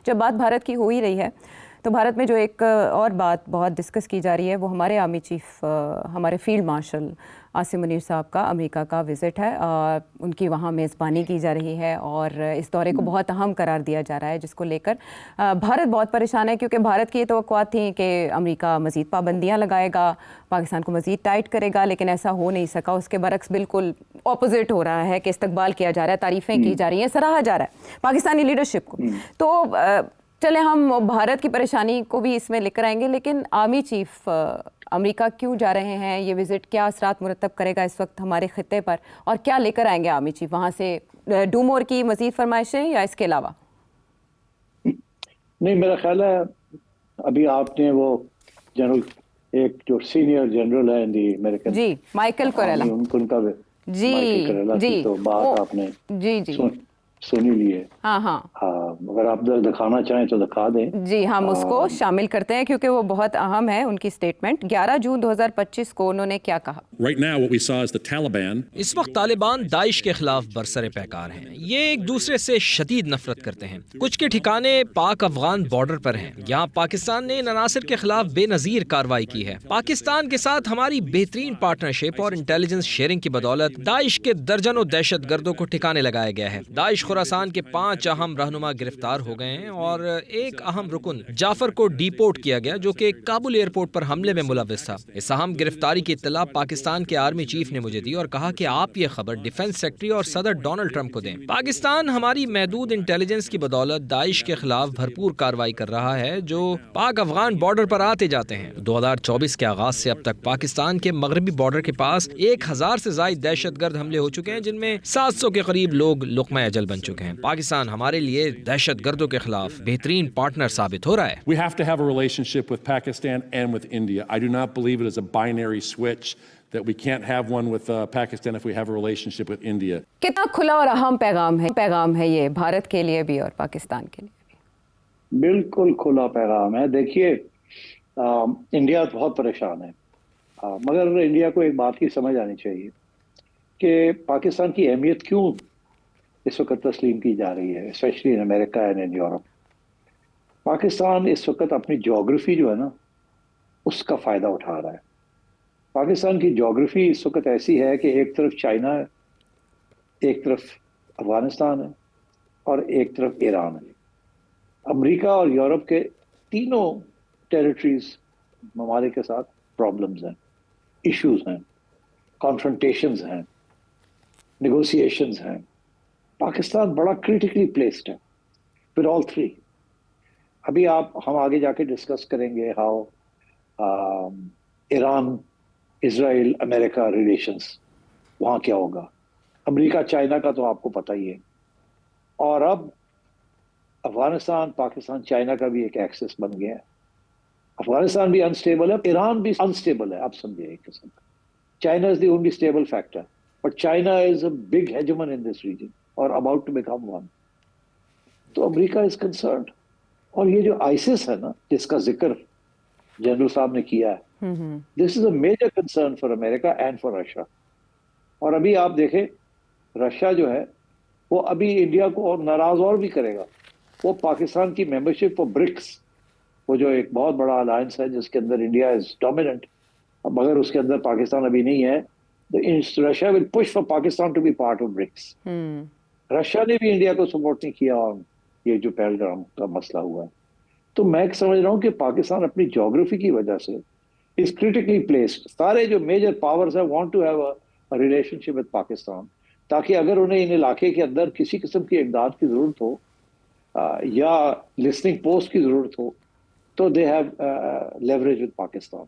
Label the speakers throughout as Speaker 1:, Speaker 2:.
Speaker 1: جب بات بھارت کی ہو ہی رہی ہے تو بھارت میں جو ایک اور بات بہت ڈسکس کی جا رہی ہے وہ ہمارے آرمی چیف ہمارے فیلڈ مارشل عاصم منیر صاحب کا امریکہ کا وزٹ ہے. ان کی وہاں میزبانی کی جا رہی ہے اور اس دورے کو بہت اہم قرار دیا جا رہا ہے, جس کو لے کر بھارت بہت پریشان ہے, کیونکہ بھارت کی یہ توقعات تھیں کہ امریکہ مزید پابندیاں لگائے گا, پاکستان کو مزید ٹائٹ کرے گا, لیکن ایسا ہو نہیں سکا. اس کے برعکس بالکل اپوزٹ ہو رہا ہے کہ استقبال کیا جا رہا ہے, تعریفیں کی جا رہی ہیں, سراہا جا رہا ہے پاکستانی لیڈرشپ کو. تو چلے ہم بھارت کی پریشانی کو بھی اس میں لے کر آئیں گے, لیکن آرمی چیف امریکہ کیوں جا رہے ہیں, یہ وزٹ کیا اثرات مرتب کرے گا اس وقت ہمارے خطے پر, اور کیا لے کر آئیں گے آرمی چیف وہاں سے؟ ڈو مور کی مزید فرمائشیں یا اس کے علاوہ؟
Speaker 2: نہیں, میرا خیال ہے ابھی آپ نے وہ جنرل ایک جو سینئر جنرل ہے دی امریکن
Speaker 1: جی مائیکل کوریلا,
Speaker 2: ان کا مائیکل کوریلا کی تو بات آپ نے سنی لی ہے.
Speaker 1: ہاں
Speaker 2: اگر آپ دکھانا چاہیں تو دکھا دیں.
Speaker 1: جی ہم اس کو شامل کرتے ہیں کیونکہ وہ بہت اہم ہے. ان کی سٹیٹمنٹ 11 جون 2025 کو انہوں نے کیا کہا؟
Speaker 3: اس وقت طالبان داعش کے خلاف برسر پیکار ہیں. یہ ایک دوسرے سے شدید نفرت کرتے ہیں. کچھ کے ٹھکانے پاک افغان بارڈر پر ہیں. یہاں پاکستان نے ان عناصر کے خلاف بے نظیر کارروائی کی ہے. پاکستان کے ساتھ ہماری بہترین پارٹنرشپ اور انٹیلیجنس شیئرنگ کی بدولت داعش کے درجنوں دہشت گردوں کو ٹھکانے لگایا گیا ہے. داعش خراسان کے 5 اہم رہنما گرفتار ہو گئے ہیں اور ایک اہم رکن جعفر کو ڈی پورٹ کیا گیا جو کہ کابل ایئرپورٹ پر حملے میں ملوث تھا. اس اہم گرفتاری کی اطلاع پاکستان کے آرمی چیف نے مجھے دی اور کہا کہ آپ یہ خبر ڈیفنس سیکرٹری اور صدر ڈونلڈ ٹرمپ کو دیں. پاکستان ہماری محدود انٹیلیجنس کی بدولت داعش کے خلاف بھرپور کارروائی کر رہا ہے جو پاک افغان بارڈر پر آتے جاتے ہیں. 2024 کے آغاز سے اب تک پاکستان کے مغربی بارڈر کے پاس 1000 سے زائد دہشت گرد حملے ہو چکے ہیں, جن میں 700 کے قریب لوگ لقمہ اجل بن چکے ہیں. پاکستان ہمارے لیے دہشت گردوں کے خلاف بہترین پارٹنر ثابت ہو رہا ہے.
Speaker 4: We have to have a relationship with Pakistan and with India. I do not believe it is a binary switch that we can't have one with Pakistan if we have a relationship with India.
Speaker 1: کتنا کھلا اور اہم پیغام ہے یہ بھارت کے لیے بھی اور پاکستان کے لیے بھی؟
Speaker 2: بالکل کھلا پیغام ہے. دیکھیے انڈیا بہت پریشان ہے, مگر انڈیا کو ایک بات کی سمجھ آنی چاہیے کہ پاکستان کی اہمیت کیوں اس وقت تسلیم کی جا رہی ہے, especially in America and in Europe. Pakistan اس وقت اپنی جغرافی جو ہے نا اس کا فائدہ اٹھا رہا ہے. پاکستان کی جغرافی اس وقت ایسی ہے کہ ایک طرف چائنا ہے, ایک طرف افغانستان ہے اور ایک طرف ایران ہے. امریکہ اور یورپ کے تینوں ٹیریٹریز ممالک کے ساتھ پرابلمز ہیں, ایشوز ہیں, کانفرنٹیشنز ہیں, نیگوسیشنز ہیں. پاکستان بڑا کریٹیکلی پلیسڈ ہے ود آل تھری. ابھی ہم آگے جا کے ڈسکس کریں گے how Iran Israel America relations وہاں کیا ہوگا. امریکہ چائنا کا تو آپ کو پتہ ہی ہے, اور اب افغانستان پاکستان چائنا کا بھی ایک ایکسس بن گیا ہے. افغانستان بھی انسٹیبل ہے, ایران بھی انسٹیبل ہے. آپ سمجھے ایک قسم کا China is the only stable factor, but China is a big hegemon in this region اور اباؤٹ ٹو بیکم ون. تو امریکہ از کنسرنڈ. اور یہ جو آئیسس ہے نا جس کا ذکر جنرل صاحب نے کیا ہے, this is a major concern for America and for Russia. اور ابھی آپ دیکھیں رشیا جو ہے وہ ابھی انڈیا کو اور ناراض اور بھی کرے گا. وہ پاکستان کی ممبرشپ فار برکس, وہ جو ایک بہت بڑا الائنس ہے جس کے اندر انڈیا از ڈومیننٹ, مگر اس کے اندر پاکستان ابھی نہیں ہے. Russia will push for Pakistan to be part of BRICS. Russia نے بھی انڈیا کو سپورٹ نہیں کیا اور یہ جو پہلگام کا مسئلہ ہوا ہے. تو میں سمجھ رہا ہوں کہ پاکستان اپنی جغرافی کی وجہ سے از کریٹیکلی پلیسڈ. سارے جو میجر پاورز ہیں want to have a relationship with Pakistan, تاکہ اگر انہیں ان علاقے کے اندر کسی قسم کی امداد کی ضرورت ہو یا لسننگ پوسٹ کی ضرورت ہو تو they have leverage with Pakistan.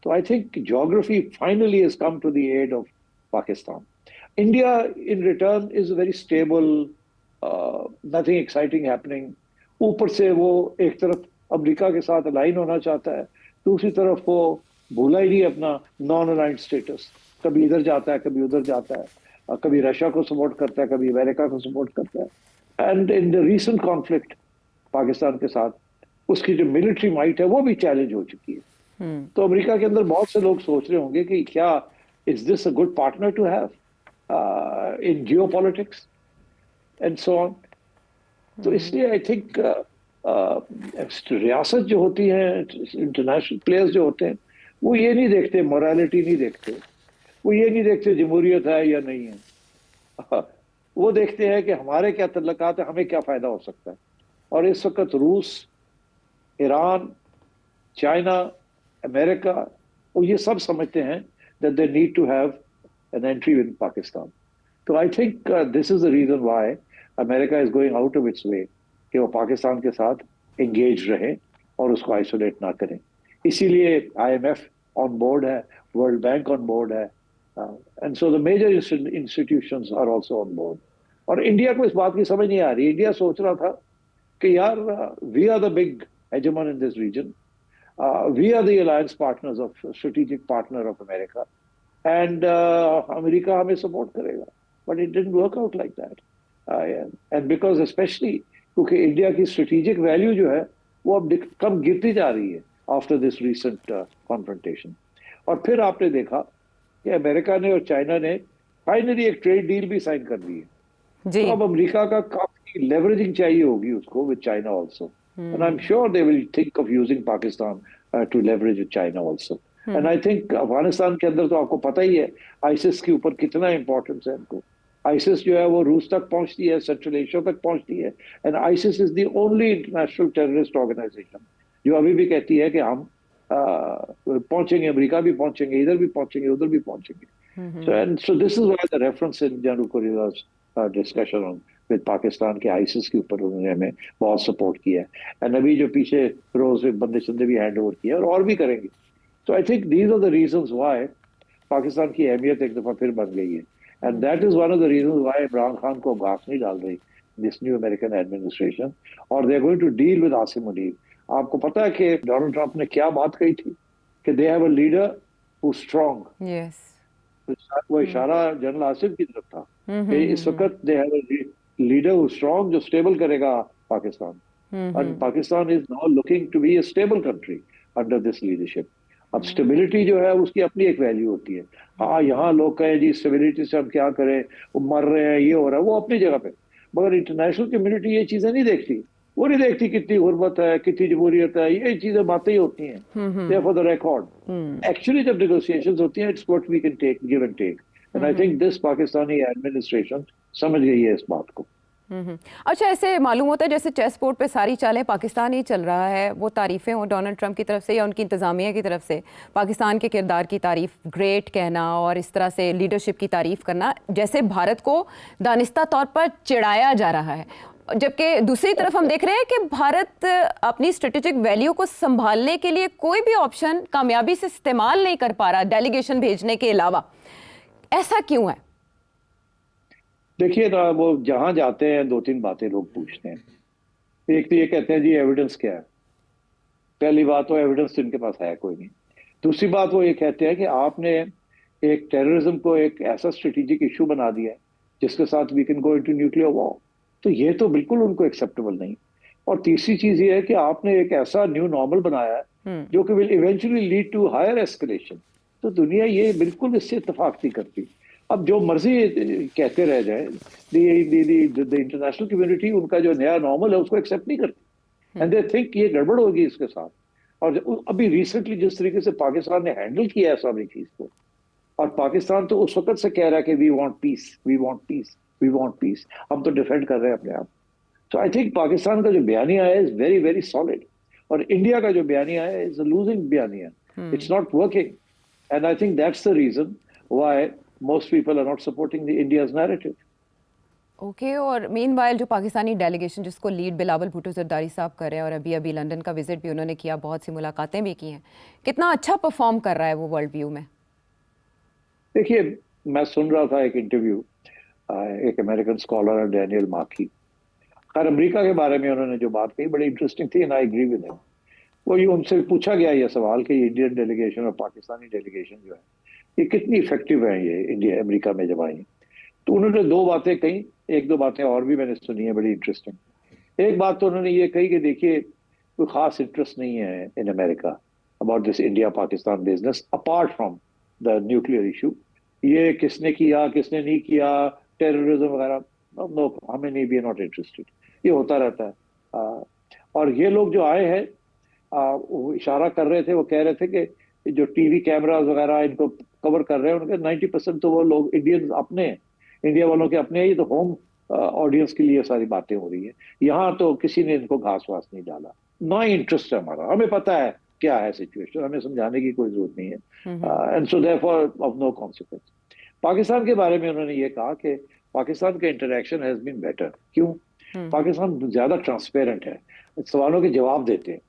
Speaker 2: تو آئی تھنک جغرافی finally has come to the aid of Pakistan. India in return is very stable, nothing exciting happening. اوپر سے وہ ایک طرف امریکہ کے ساتھ الائن ہونا چاہتا ہے, دوسری طرف وہ بھولا ہی نہیں اپنا نان الائنڈ اسٹیٹس. کبھی ادھر جاتا ہے کبھی ادھر جاتا ہے, کبھی رشیا کو سپورٹ کرتا ہے کبھی امریکہ کو سپورٹ کرتا ہے. And in the recent conflict Pakistan کے ساتھ اس کی جو ملٹری مائٹ ہے وہ بھی چیلنج ہو چکی ہے. تو امریکہ کے اندر بہت سے لوگ سوچ رہے ہوں گے کہ کیا is this a good partner to have in geopolitics and so on. تو اس لیے آئی تھنک ریاست جو ہوتی ہیں, انٹرنیشنل پلیئرز جو ہوتے ہیں, وہ یہ نہیں دیکھتے, مورالٹی نہیں دیکھتے, وہ یہ نہیں دیکھتے جمہوریت ہے یا نہیں ہے, وہ دیکھتے ہیں کہ ہمارے کیا تعلقات ہیں, ہمیں کیا فائدہ ہو سکتا ہے. اور اس وقت روس, ایران, چائنا, امریکہ, وہ یہ سب سمجھتے ہیں that they need to have an entry in Pakistan. So I think this is the reason why America is going out of its way کہ وہ پاکستان کے ساتھ انگیج رہے اور اس کو آئسولیٹ نہ کریں. اسی لیے IMF آن بورڈ ہے, ورلڈ بینک آن بورڈ ہے, and so the major institutions are also on board. اور انڈیا کو اس بات کی سمجھ نہیں آ رہی. انڈیا سوچ رہا تھا کہ یار we are the big hegemon in this region, we are the alliance partners of strategic partner of America, and America ہمیں سپورٹ کرے گا. But it didn't work out like that, and because especially کیونکہ India کی strategic value جو ہے وہ اب کم گرتی جا رہی ہے آفٹر دس ریسنٹ کانفرنٹیشن. اور پھر آپ نے دیکھا کہ امریکہ نے اور چائنا نے فائنلی ایک ٹریڈ ڈیل بھی سائن کر لی ہے. تو اب امریکہ کا کافی لیوریجنگ چاہیے ہوگی اس کو with China also. And I'm sure they will think of using Pakistan to leverage with China also. And I think Afghanistan کے اندر تو آپ کو پتہ ہی ہے آئیسس کے اوپر کتنا امپورٹنس ہے ان کو. آئیسس جو ہے وہ روس تک پہنچتی ہے, سینٹرل ایشیا تک پہنچتی ہے, and ISIS is the only international terrorist organization جو ابھی بھی کہتی ہے کہ ہم پہنچیں گے, امریکہ بھی پہنچیں گے, ادھر بھی پہنچیں گے, ادھر بھی پہنچیں گے. So this is why the reference in General Kurilla's discussion on with Pakistan کے آئیسس کے اوپر انہوں نے ہمیں بہت سپورٹ کیا ہے. اینڈ ابھی جو پیچھے روز بندے چندے بھی ہینڈ اوور کیا اور بھی کریں گے. So I think these are the reasons why Pakistan کی اہمیت ایک دفعہ پھر بن گئی ہے. And that is one of the reasons why Imran Khan کو گھاس نہیں ڈال رہی this new American administration, اور they are going to deal with Asim Munir. آپ کو پتا ہے کہ ڈونلڈ ٹرمپ نے کیا بات کہی تھی کہ they have a leader who's strong.
Speaker 1: Yes.
Speaker 2: وہ اشارہ جنرل آصف کی طرف تھا کہ اس وقت they have a leader who's strong جو stable کرے گا Pakistan. And Pakistan is now looking to be a stable country under this leadership. اب اسٹیبلٹی جو ہے اس کی اپنی ایک ویلیو ہوتی ہے. ہاں یہاں لوگ کہیں جی اسٹیبلٹی سے ہم کیا کریں, وہ مر رہے ہیں, یہ ہو رہا ہے, وہ اپنی جگہ پہ, مگر انٹرنیشنل کمیونٹی یہ چیزیں نہیں دیکھتی. وہ نہیں دیکھتی کتنی غربت ہے, کتنی جمہوریت ہے, یہ چیزیں باتیں ہی ہوتی ہیں. فار دا ریکارڈ ایکچولی جب نیگوسیشنز ہوتی ہیں it's what we can take, give and take, and I think this Pakistani administration سمجھ گئی ہے اس بات کو.
Speaker 1: اچھا, ایسے معلوم ہوتا ہے جیسے چیس بورڈ پہ ساری چالیں پاکستان ہی چل رہا ہے. وہ تعریفیں ہوں ڈونلڈ ٹرمپ کی طرف سے یا ان کی انتظامیہ کی طرف سے, پاکستان کے کردار کی تعریف, گریٹ کہنا اور اس طرح سے لیڈرشپ کی تعریف کرنا, جیسے بھارت کو دانستہ طور پر چڑھایا جا رہا ہے. جبکہ دوسری طرف ہم دیکھ رہے ہیں کہ بھارت اپنی اسٹریٹجک ویلیو کو سنبھالنے کے لیے کوئی بھی آپشن کامیابی سے استعمال نہیں کر پا رہا ڈیلیگیشن بھیجنے کے علاوہ. ایسا کیوں ہے؟
Speaker 2: دیکھیے نا, وہ جہاں جاتے ہیں دو تین باتیں لوگ پوچھتے ہیں. ایک تو یہ کہتے ہیں جی ایویڈنس کیا ہے. پہلی بات تو ایویڈنس ان کے پاس ہے کوئی نہیں. دوسری بات وہ یہ کہتے ہیں کہ آپ نے ایک ٹیررزم کو ایک ایسا اسٹریٹجک ایشو بنا دیا ہے جس کے ساتھ we can go into nuclear war. تو یہ تو بالکل ان کو ایکسیپٹیبل نہیں. اور تیسری چیز یہ ہے کہ آپ نے ایک ایسا نیو نارمل بنایا ہے جو کہ will eventually lead to higher escalation. تو دنیا یہ بالکل اس سے اتفاق نہیں کرتی. اب جو مرضی کہتے رہ جائیں, انٹرنیشنل کمیونٹی ان کا جو نیا نارمل ہے اس کو ایکسیپٹ نہیں کرتی, اینڈ دے تھنک یہ گڑبڑ ہوگی اس کے ساتھ. اور ابھی ریسنٹلی جس طریقے سے پاکستان نے ہینڈل کیا ہے ساری چیز کو, اور پاکستان تو اس وقت سے کہہ رہا ہے کہ we want peace, we want peace, we want peace, ہم تو ڈیفینڈ کر رہے ہیں اپنے آپ. تو آئی تھنک پاکستان کا جو بیانیہ ہے از ویری ویری سالڈ, اور انڈیا کا جو بیانیہ ہے از اے لوزنگ بیانیہ. It's not working, and I think that's the reason why most people are not supporting the India's narrative.
Speaker 1: Okay, اور مین وائل جو پاکستانی ڈیلیگیشن جس کو لیڈ بلاول بھٹو زرداری صاحب کر رہے ہیں, اور ابھی ابھی لندن کا وزٹ بھی انہوں نے کیا, بہت سی ملاقاتیں بھی کی ہیں, کتنا اچھا پرفارم کر رہا ہے وہ ورلڈ ویو میں؟
Speaker 2: دیکھیے میں سن رہا تھا ایک انٹرویو ایک امریکن اسکالر ہے ڈینیل ماکی. خیر امریکہ کے بارے میں انہوں نے جو بات کہی بڑی انٹرسٹنگ تھی, اینڈ آئی ایگری ود ہم. وہ یہ ان سے پوچھا گیا یہ سوال کہ انڈین ڈیلیگیشن اور پاکستانی ڈیلیگیشن جو ہے یہ کتنی افیکٹو ہیں یہ انڈیا امریکہ میں جب آئی. تو انہوں نے دو باتیں کہیں, ایک دو باتیں اور بھی میں نے سنی ہیں بڑی انٹرسٹنگ. ایک بات تو انہوں نے یہ کہی کہ دیکھیے کوئی خاص انٹرسٹ نہیں ہے in America about this India Pakistan business apart from the nuclear issue. یہ کس نے کیا کس نے نہیں کیا, ٹیررزم وغیرہ, نو ہمیں نہیں, بی ناٹ انٹرسٹڈ, یہ ہوتا رہتا ہے. اور یہ لوگ جو آئے ہیں وہ اشارہ کر رہے تھے, وہ کہہ رہے تھے کہ جو ٹی وی کیمراز وغیرہ ان کو کور کر رہے ہیں, ان کے 90% تو وہ لوگ انڈین اپنے ہیں, انڈیا والوں کے اپنے ہیں. یہ تو ہوم آڈینس کے لیے ساری باتیں ہو رہی ہیں. یہاں تو کسی نے ان کو گھاس واس نہیں ڈالا, نہ انٹرسٹ ہے ہمارا. ہمیں پتا ہے کیا ہے سچویشن, ہمیں سمجھانے کی کوئی ضرورت نہیں ہے. And so therefore of no consequence. Pakistan کے بارے میں انہوں نے یہ کہا کہ پاکستان کا انٹریکشن ہیز بین بیٹر. کیوں؟ پاکستان زیادہ ٹرانسپیرنٹ ہے, سوالوں کے جواب دیتے ہیں.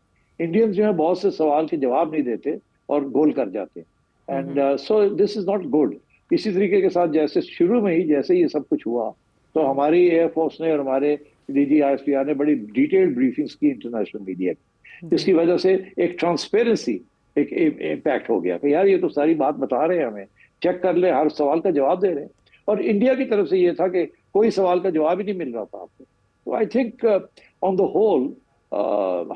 Speaker 2: انڈینز جو ہیں بہت سے سوال کے جواب نہیں دیتے اور گول کر جاتے ہیں. And so this is not good. اسی طریقے کے ساتھ جیسے شروع میں ہی جیسے یہ سب کچھ ہوا تو ہماری ایئر فورس نے اور ہمارے D G I S P R نے بڑی ڈیٹیلڈ بریفنگس کی انٹرنیشنل میڈیا کی, جس کی وجہ سے ایک ٹرانسپیرنسی ایک امپیکٹ ہو گیا کہ یار یہ تو ساری بات بتا رہے ہیں, ہمیں چیک کر لیں, ہر سوال کا جواب دے رہے ہیں. اور انڈیا کی طرف سے یہ تھا کہ کوئی سوال کا جواب ہی نہیں مل رہا تھا آپ کو. تو I think on the whole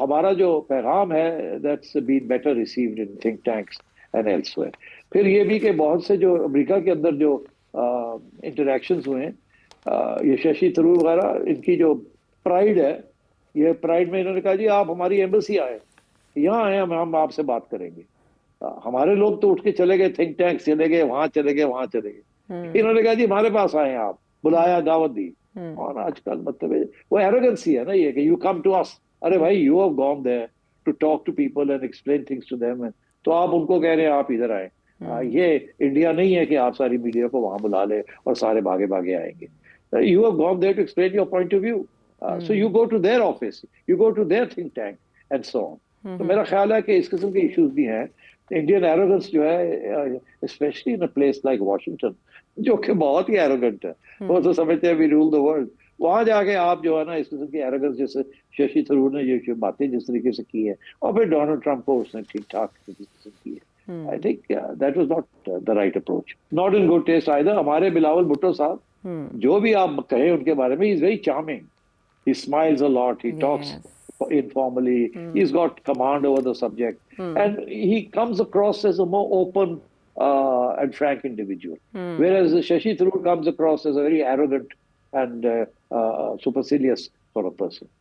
Speaker 2: ہمارا جو پیغام ہے that's been better received in think tanks and elsewhere. پھر یہ بھی کہ بہت سے جو امریکہ کے اندر جو انٹریکشنز ہوئے ہیں, یہ ششی تھرور وغیرہ, ان کی جو پرائیڈ ہے, یہ پرائیڈ میں انہوں نے کہا جی آپ ہماری ایمبیسی آئے, یہاں آئے, ہم آپ سے بات کریں گے. ہمارے لوگ تو اٹھ کے چلے گئے, تھنک ٹینک چلے گئے, وہاں چلے گئے, وہاں چلے گئے. انہوں نے کہا جی ہمارے پاس آئے ہیں, آپ بلایا, دعوت دی. اور آج کل مطلب وہ ایروگنسی ہے نا یہ کہ یو کم ٹو اس. ارے بھائی you have gone there to talk to people and explain things to them, تو آپ ان کو کہہ رہے ہیں آپ ادھر آئیں. یہ انڈیا نہیں ہے کہ آپ ساری میڈیا کو وہاں بلا لیں اور سارے بھاگے بھاگے آئیں گے. You have gone there to explain your point of view, so you go to their office, you go to their think tank and so on. تو میرا خیال ہے کہ اس قسم کے ایشوز بھی ہیں. انڈین ایروگنس جو ہے especially in a place like Washington, جو کہ بہت ہی ایروگنٹ ہے, وہ تو سمجھتے ہیں وی رول دا ورلڈ. وہاں جا کے آپ جو ہے نا اس قسم کی ایروگنس, جیسے ششی تھرور نے یہ باتیں جس طریقے سے کی ہے, اور پھر ڈونلڈ ٹرمپ کو اس نے ٹھیک ٹھاک قسم کی ہے. I think that was not the right approach. Not in good taste either. ہمارے بلاول بھٹو صاحب جو بھی آپ کہیں ان کے بارے میں, he's very charming. He smiles a lot. He talks informally. He's got command over the subject. And he comes across as a more open and frank individual. Whereas Shashi Tharoor comes across as a very arrogant and supercilious sort of person.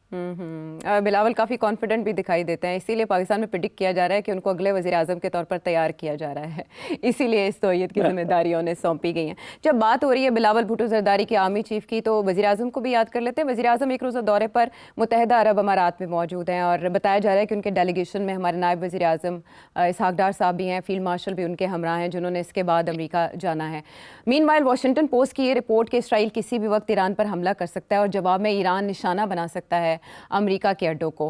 Speaker 1: Bilawal coffee confident بھی دکھائی دیتے ہیں, اسی لیے پاکستان میں predict کیا جا رہا ہے کہ ان کو اگلے وزیر اعظم کے طور پر تیار کیا جا رہا ہے, اسی لیے اس توعیت کی ذمہ داریوں نے سونپی گئی ہیں. جب بات ہو رہی ہے بلاول بھٹو زرداری کے آرمی چیف کی, تو وزیر اعظم کو بھی یاد کر لیتے ہیں. وزیر اعظم ایک روزہ دورے پر متحدہ عرب امارات میں موجود ہیں, اور بتایا جا رہا ہے کہ ان کے ڈیلیگیشن میں ہمارے نائب وزیر اعظم اسحاق ڈار صاحب بھی ہیں, فیلڈ مارشل بھی ان کے ہمراہ ہیں, جنہوں نے اس کے بعد امریکہ جانا ہے. مین وائل واشنگٹن پوسٹ کی یہ رپورٹ کہ اسرائیل کسی بھی وقت ایران پر حملہ کر سکتا ہے, اور جواب میں ایران نشانہ بنا سکتا ہے امریکہ کے اڈوں کو.